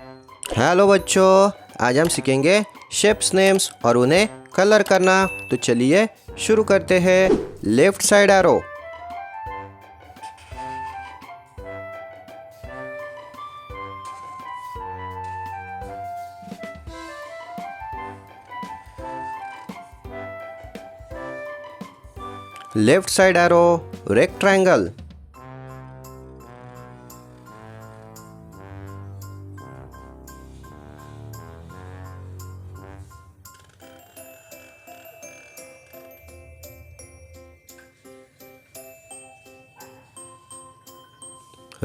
Hello बच्चों, आज हम सीखेंगे शेप्स नेम्स और उन्हें कलर करना। तो चलिए शुरू करते हैं। Left side arrow, left side arrow, rectangle,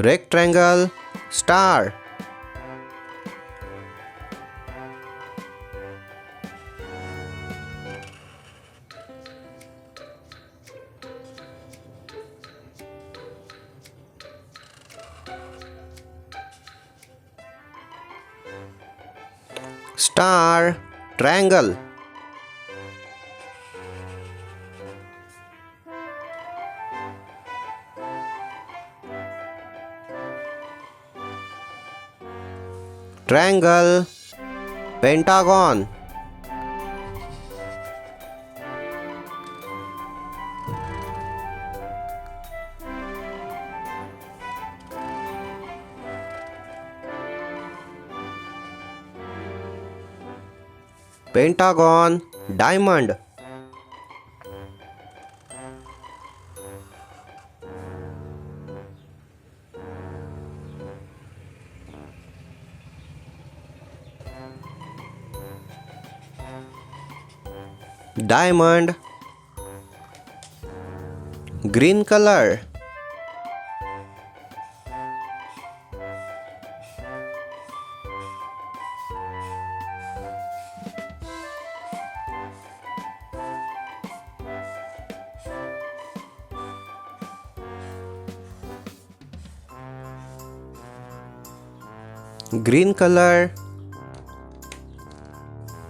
rectangle, star, star, triangle, triangle, pentagon, pentagon, diamond, diamond, green color, green color,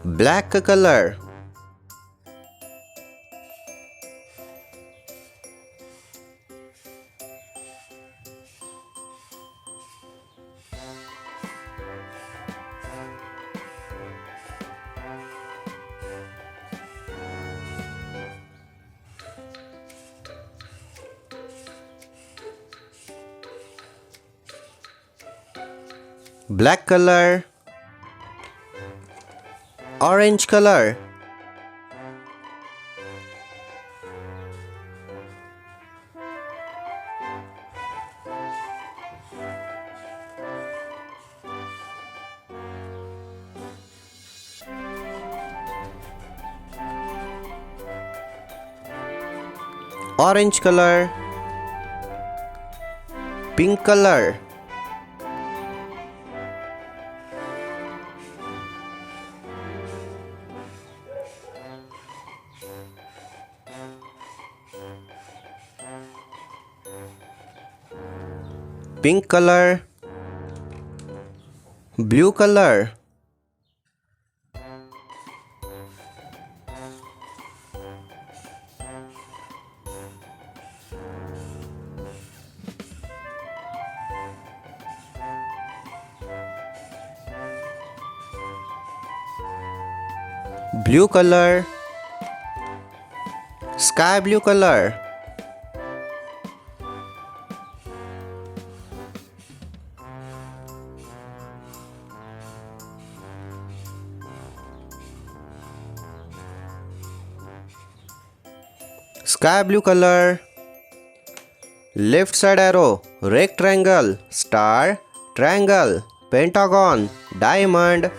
black color, black color, orange color, orange color, pink color, pink color, blue color, blue color, sky blue color, sky blue color, left side arrow, rectangle, star, triangle, pentagon, diamond,